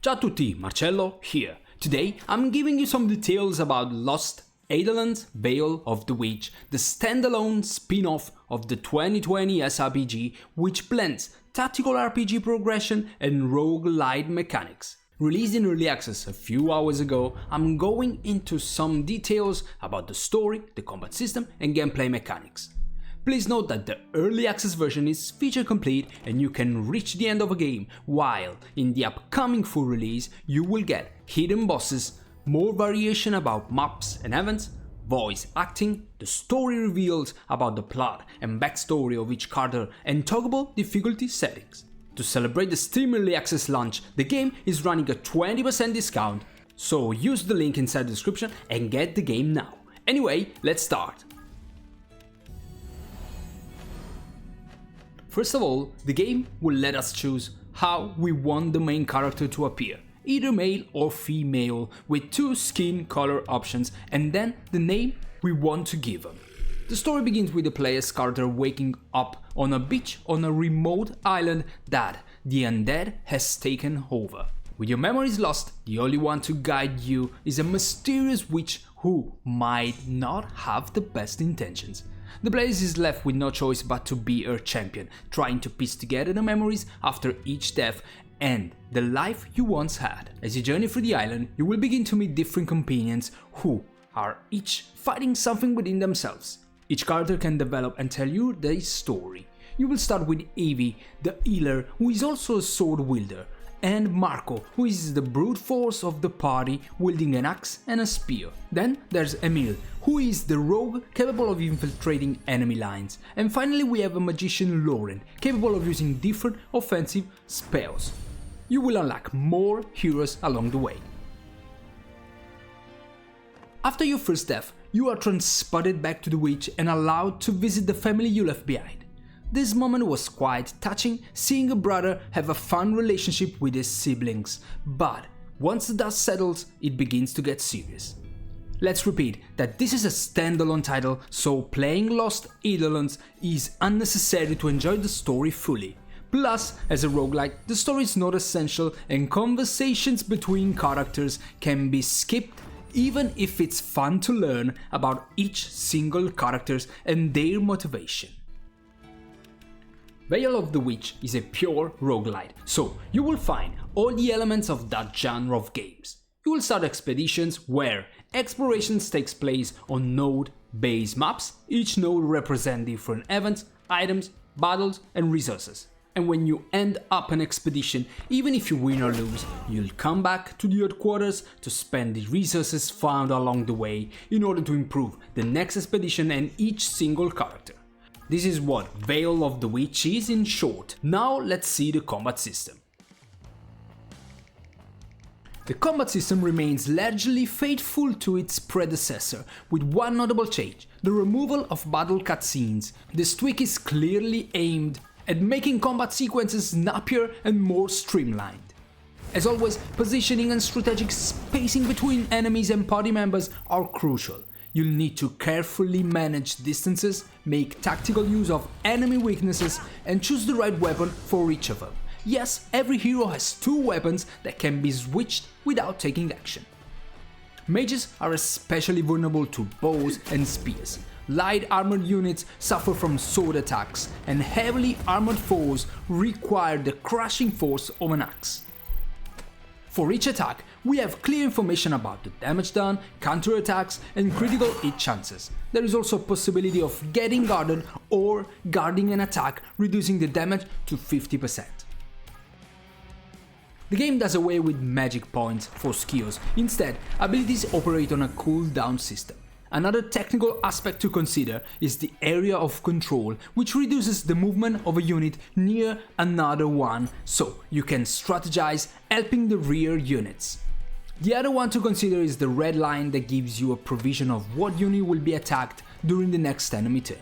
Ciao a tutti, Marcello here. Today I'm giving you some details about Lost Eidolons Veil of the Witch, the standalone spin-off of the 2020 SRPG which blends tactical RPG progression and roguelite mechanics. Released in early access a few hours ago, I'm going into some details about the story, the combat system and gameplay mechanics. Please note that the early access version is feature complete and you can reach the end of a game, while in the upcoming full release you will get hidden bosses, more variation about maps and events, voice acting, the story reveals about the plot and backstory of each character and toggleable difficulty settings. To celebrate the Steam Early Access launch, the game is running a 20% discount, so use the link inside the description and get the game now. Anyway, let's start. First of all, the game will let us choose how we want the main character to appear, either male or female, with 2 skin color options and then the name we want to give them. The story begins with the player's character waking up on a beach on a remote island that the undead has taken over. With your memories lost, the only one to guide you is a mysterious witch who might not have the best intentions. The player is left with no choice but to be her champion, trying to piece together the memories after each death and the life you once had. As you journey through the island, you will begin to meet different companions who are each fighting something within themselves. Each character can develop and tell you their story. You will start with Evie, the healer, who is also a sword wielder, and Marco, who is the brute force of the party, wielding an axe and a spear. Then there's Emile, who is the rogue capable of infiltrating enemy lines. And finally we have a magician Lauren, capable of using different offensive spells. You will unlock more heroes along the way. After your first death, you are transported back to the witch and allowed to visit the family you left behind. This moment was quite touching, seeing a brother have a fun relationship with his siblings, but once the dust settles, it begins to get serious. Let's repeat that this is a standalone title, so playing Lost Eidolons is unnecessary to enjoy the story fully. Plus, as a roguelite, the story is not essential and conversations between characters can be skipped even if it's fun to learn about each single characters and their motivation. Veil of the Witch is a pure roguelite, so you will find all the elements of that genre of games. You will start expeditions where explorations takes place on node-based maps, each node represents different events, items, battles and resources. And when you end up an expedition, even if you win or lose, you'll come back to the headquarters to spend the resources found along the way in order to improve the next expedition and each single character. This is what Veil of the Witch is in short. Now let's see the combat system. The combat system remains largely faithful to its predecessor, with one notable change: the removal of battle cutscenes. This tweak is clearly aimed at making combat sequences snappier and more streamlined. As always, positioning and strategic spacing between enemies and party members are crucial. You'll need to carefully manage distances, make tactical use of enemy weaknesses, and choose the right weapon for each of them. Yes, every hero has 2 weapons that can be switched without taking action. Mages are especially vulnerable to bows and spears. Light armored units suffer from sword attacks, and heavily armored foes require the crushing force of an axe. For each attack, we have clear information about the damage done, counterattacks and critical hit chances. There is also a possibility of getting guarded or guarding an attack, reducing the damage to 50%. The game does away with magic points for skills. Instead, abilities operate on a cooldown system. Another technical aspect to consider is the area of control, which reduces the movement of a unit near another one, so you can strategize helping the rear units. The other one to consider is the red line that gives you a provision of what unit will be attacked during the next enemy turn.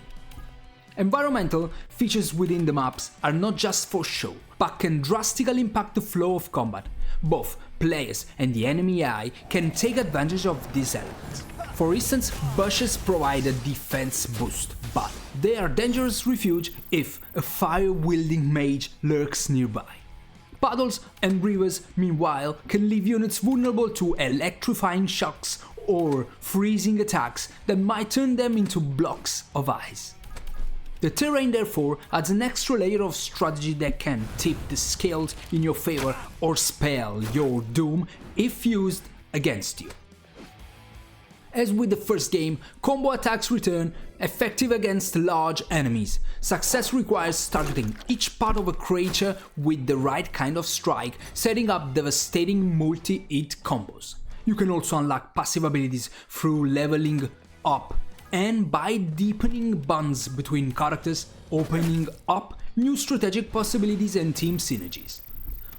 Environmental features within the maps are not just for show, but can drastically impact the flow of combat. Both players and the enemy AI can take advantage of these elements. For instance, bushes provide a defense boost, but they are dangerous refuge if a fire-wielding mage lurks nearby. Puddles and rivers, meanwhile, can leave units vulnerable to electrifying shocks or freezing attacks that might turn them into blocks of ice. The terrain therefore adds an extra layer of strategy that can tip the scales in your favor or spell your doom if used against you. As with the first game, combo attacks return, effective against large enemies. Success requires targeting each part of a creature with the right kind of strike, setting up devastating multi-hit combos. You can also unlock passive abilities through leveling up and by deepening bonds between characters, opening up new strategic possibilities and team synergies.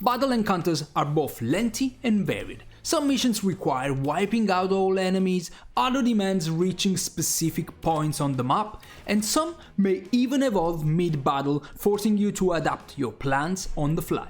Battle encounters are both lengthy and varied. Some missions require wiping out all enemies, other demands reaching specific points on the map, and some may even evolve mid-battle, forcing you to adapt your plans on the fly.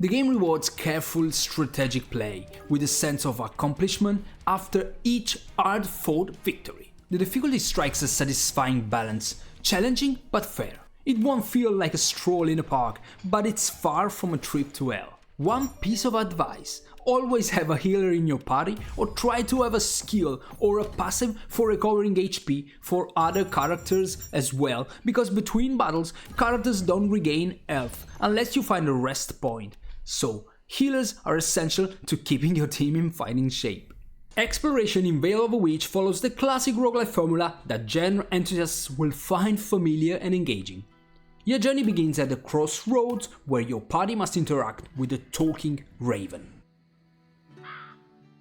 The game rewards careful strategic play, with a sense of accomplishment after each hard-fought victory. The difficulty strikes a satisfying balance, challenging but fair. It won't feel like a stroll in a park, but it's far from a trip to hell. One piece of advice: always have a healer in your party or try to have a skill or a passive for recovering HP for other characters as well, because between battles, characters don't regain health unless you find a rest point. So, healers are essential to keeping your team in fighting shape. Exploration in Veil of a Witch follows the classic roguelite formula that genre enthusiasts will find familiar and engaging. Your journey begins at the crossroads where your party must interact with a talking raven.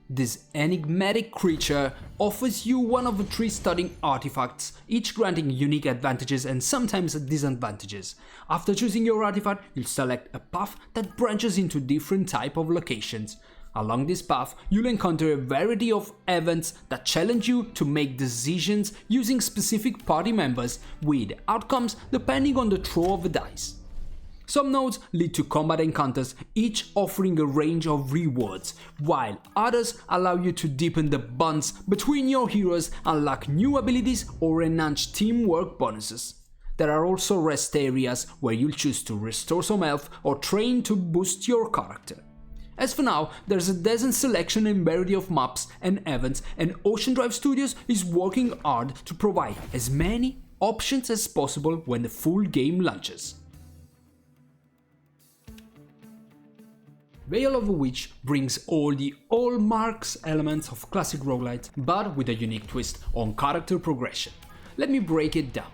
This enigmatic creature offers you one of the 3 studying artifacts, each granting unique advantages and sometimes disadvantages. After choosing your artifact, you'll select a path that branches into different types of locations. Along this path, you'll encounter a variety of events that challenge you to make decisions using specific party members, with outcomes depending on the throw of the dice. Some nodes lead to combat encounters, each offering a range of rewards, while others allow you to deepen the bonds between your heroes, unlock new abilities, or enhance teamwork bonuses. There are also rest areas where you'll choose to restore some health or train to boost your character. As for now, there's a decent selection and variety of maps and events, and Ocean Drive Studios is working hard to provide as many options as possible when the full game launches. Veil of a Witch brings all the hallmarks elements of classic roguelite, but with a unique twist on character progression. Let me break it down.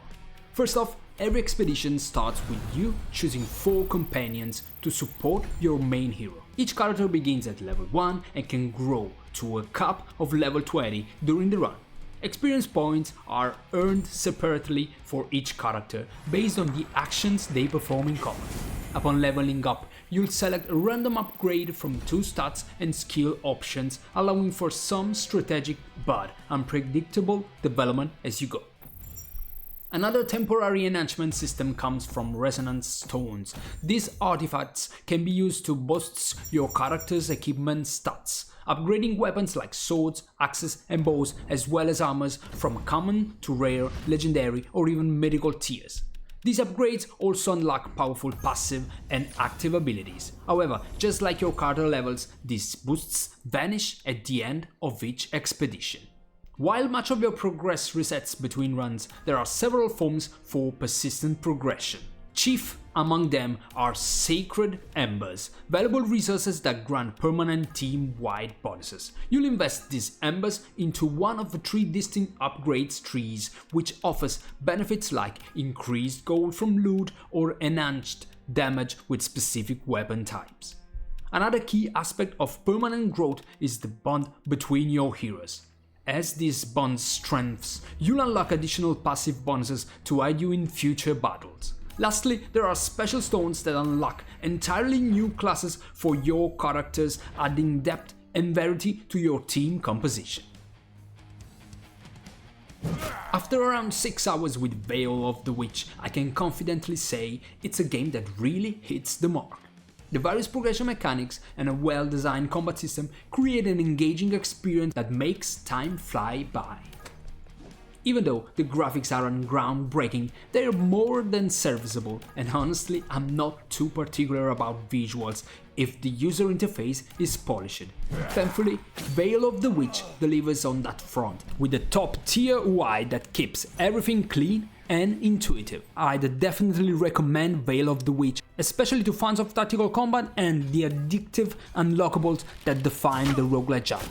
First off, every expedition starts with you choosing 4 companions to support your main hero. Each character begins at level 1 and can grow to a cap of level 20 during the run. Experience points are earned separately for each character based on the actions they perform in combat. Upon leveling up, you'll select a random upgrade from 2 stats and skill options, allowing for some strategic but unpredictable development as you go. Another temporary enhancement system comes from Resonance Stones. These artifacts can be used to boost your character's equipment stats, upgrading weapons like swords, axes and bows, as well as armors from common to rare, legendary or even mythical tiers. These upgrades also unlock powerful passive and active abilities. However, just like your character levels, these boosts vanish at the end of each expedition. While much of your progress resets between runs, there are several forms for persistent progression. Chief among them are Sacred Embers, valuable resources that grant permanent team-wide bonuses. You'll invest these embers into one of the 3 distinct upgrades trees, which offers benefits like increased gold from loot or enhanced damage with specific weapon types. Another key aspect of permanent growth is the bond between your heroes. As these bonds strengthens, you'll unlock additional passive bonuses to aid you in future battles. Lastly, there are special stones that unlock entirely new classes for your characters, adding depth and variety to your team composition. After around 6 hours with Veil of the Witch, I can confidently say it's a game that really hits the mark. The various progression mechanics and a well-designed combat system create an engaging experience that makes time fly by. Even though the graphics aren't groundbreaking, they're more than serviceable, and honestly, I'm not too particular about visuals if the user interface is polished. Thankfully, Veil of the Witch delivers on that front, with a top-tier UI that keeps everything clean and intuitive. I'd definitely recommend Veil of the Witch, especially to fans of tactical combat and the addictive unlockables that define the roguelite genre.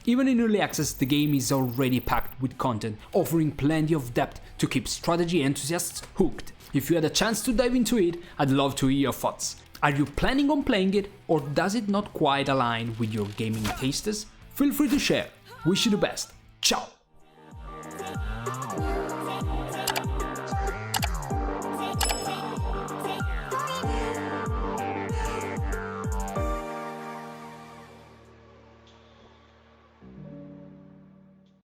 Even in early access, the game is already packed with content, offering plenty of depth to keep strategy enthusiasts hooked. If you had a chance to dive into it, I'd love to hear your thoughts. Are you planning on playing it, or does it not quite align with your gaming tastes? Feel free to share. Wish you the best.